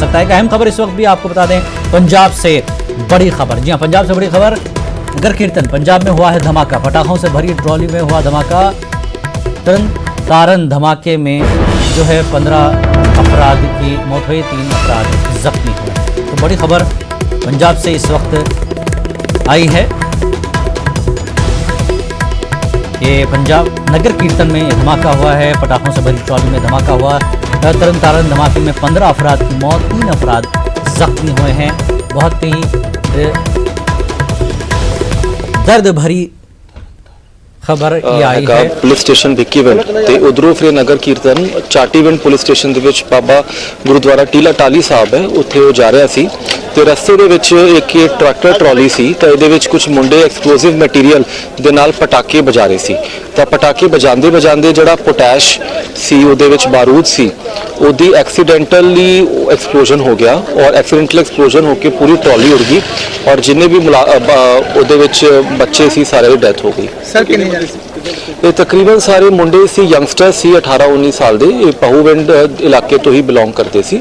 सकता है। एक अहम खबर इस वक्त भी आपको बता दें, पंजाब से बड़ी खबर। जी हाँ, पंजाब से बड़ी खबर। नगर कीर्तन पंजाब में हुआ है धमाका, पटाखों से भरी ट्रॉली में हुआ धमाका। तारन धमाके में जो है 15 अफराद की मौत हुई, 3 अफराद जख्मी हुए। तो बड़ी खबर पंजाब से इस वक्त आई है। ये पंजाब नगर कीर्तन में धमाका हुआ है, पटाखों से भरी ट्रॉली में धमाका हुआ। तरन तारन धमाके में 15 अफराद की मौत, 3 अफराद जख्मी हुए हैं। बहुत ही दर्द भरी खबर ये आई है। पुलिस स्टेशन भिक्कीविंड ਤੇ ਉਧਰੋਂ ਫਿਰ ਨਗਰ ਕੀਰਤਨ ਚਾਟੀਵਿੰਡ ਪੁਲਿਸ ਸਟੇਸ਼ਨ ਦੇ ਵਿੱਚ ਬਾਬਾ ਗੁਰਦੁਆਰਾ ਟੀਲਾ ਟਾਲੀ ਸਾਹਿਬ ਹੈ, ਉੱਥੇ ਉਹ ਜਾ ਰਿਹਾ ਸੀ ਤੇ ਰਸਤੇ ਦੇ ਵਿੱਚ ਇੱਕ ਟਰੈਕਟਰ ਟਰਾਲੀ ਸੀ ਤਾਂ ਇਹਦੇ ਵਿੱਚ ਕੁਝ ਮੁੰਡੇ ਐਕਸਪਲੋਸਿਵ ਮਟੀਰੀਅਲ ਦੇ ਨਾਲ ਪਟਾਕੇ ਵਜਾ ਰਹੇ ਸੀ। ਤਾਂ ਪਟਾਕੇ ਵਜਾਉਂਦੇ ਜਿਹੜਾ ਪੋਟੈਸ਼ ਸੀ ਉਹਦੇ ਵਿੱਚ ਬਾਰੂਦ ਸੀ, ਉਹਦੀ ਐਕਸੀਡੈਂਟਲੀ ਐਕਸਪਲੋਜਨ ਹੋ ਗਿਆ ਔਰ ਐਕਸੀਡੈਂਟਲ ਐਕਸਪਲੋਜਨ ਹੋ ਕੇ ਪੂਰੀ ਟਰਾਲੀ ਉੜ ਗਈ ਔਰ ਜਿੰਨੇ ਵੀ ਉਹਦੇ ਵਿੱਚ ਬੱਚੇ ਸੀ ਸਾਰੇ ਦੀ ਡੈਥ ਹੋ ਗਈ। सर कितने जा रहे थे? ਇਹ ਤਕਰੀਬਨ ਸਾਰੇ ਮੁੰਡੇ ਸੀ, ਯੰਗਸਟਰ ਸੀ, 18-19 ਸਾਲ ਦੇ। ਇਹ ਪਹੂਵਿੰਡ ਇਲਾਕੇ ਤੋਂ ਹੀ ਬਿਲੋਂਗ ਕਰਦੇ ਸੀ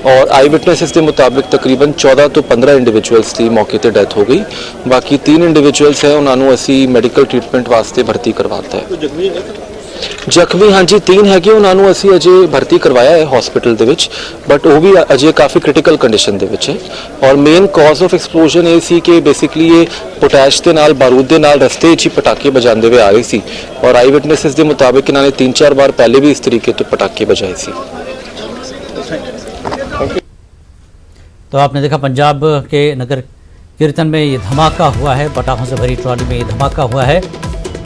ਔਰ ਆਈ ਵਿਟਨੈਸਸ ਦੇ ਮੁਤਾਬਿਕ ਤਕਰੀਬਨ 14 ਤੋਂ 15 ਇੰਡੀਵਿਜੂਅਲਸ ਦੀ ਮੌਕੇ ਤੇ ਡੈਥ ਹੋ ਗਈ। ਬਾਕੀ 3 ਇੰਡੀਵਿਜੂਅਲਸ ਹੈ, ਉਹਨਾਂ ਨੂੰ ਅਸੀਂ ਮੈਡੀਕਲ ਟ੍ਰੀਟਮੈਂਟ ਵਾਸਤੇ ਭਰਤੀ ਕਰਵਾਤਾ ਹੈ। ਜ਼ਖਮੀ ਹਾਂਜੀ 3 ਹੈਗੇ, ਉਹਨਾਂ ਨੂੰ ਅਸੀਂ ਅਜੇ ਭਰਤੀ ਕਰਵਾਇਆ ਹੈ ਹਸਪੀਟਲ ਦੇ ਵਿੱਚ, ਬਟ ਉਹ ਵੀ ਅਜੇ ਕਾਫੀ ਕ੍ਰਿਟੀਕਲ ਕੰਡੀਸ਼ਨ ਦੇ ਵਿੱਚ ਹੈ। ਔਰ ਮੇਨ ਕਾਜ਼ ਆਫ ਐਕਸਪਲੋਜਨ ਇਹ ਸੀ ਕਿ ਬੇਸਿਕਲੀ ਇਹ ਪੋਟੈਸ਼ ਦੇ ਨਾਲ ਬਾਰੂਦ ਦੇ ਨਾਲ ਰਸਤੇ 'ਚ ਹੀ ਪਟਾਕੇ ਵਜਾਉਂਦੇ ਹੋਏ ਆ ਰਹੇ ਸੀ ਔਰ ਆਈ ਵਿਟਨੈਸਸ ਦੇ ਮੁਤਾਬਿਕ ਇਹਨਾਂ ਨੇ 3-4 ਵਾਰ ਪਹਿਲੇ ਵੀ ਇਸ ਤਰੀਕੇ ਤੋਂ ਪਟਾਕੇ ਵਜਾਏ ਸੀ। तो आपने देखा पंजाब के नगर कीर्तन में ये धमाका हुआ है, पटाखों से भरी ट्रॉली में ये धमाका हुआ है।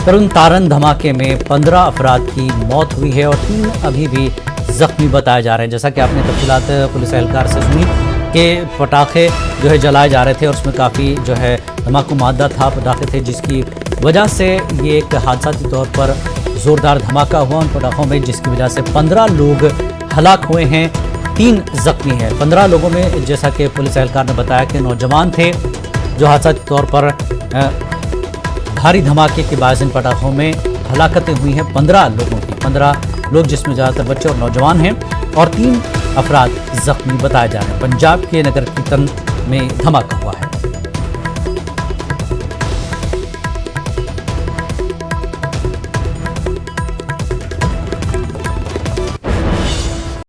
तरन तारन धमाके में 15 अफराद की मौत हुई है और 3 अभी भी जख्मी बताए जा रहे हैं। जैसा कि आपने तफसीलात पुलिस एहलकार से सुनी कि पटाखे जो है जलाए जा रहे थे और उसमें काफ़ी जो है धमाकू मादा था, पटाखे थे, जिसकी वजह से ये एक हादसाती तौर पर ज़ोरदार धमाका हुआ उन पटाखों में, जिसकी वजह से 15 लोग हलाक हुए हैं, 3 जख्मी हैं। 15 लोगों में जैसा कि पुलिस एहलकार ने बताया कि नौजवान थे जो हादसाती तौर पर भारी धमाके के बाद इन पटाखों में हलाकतें हुई हैं 15 लोगों की। 15 लोग जिसमें ज़्यादातर बच्चे और नौजवान हैं और 3 अफराद जख्मी बताए जा रहे हैं। पंजाब के नगर कीर्तन में धमाका हुआ है।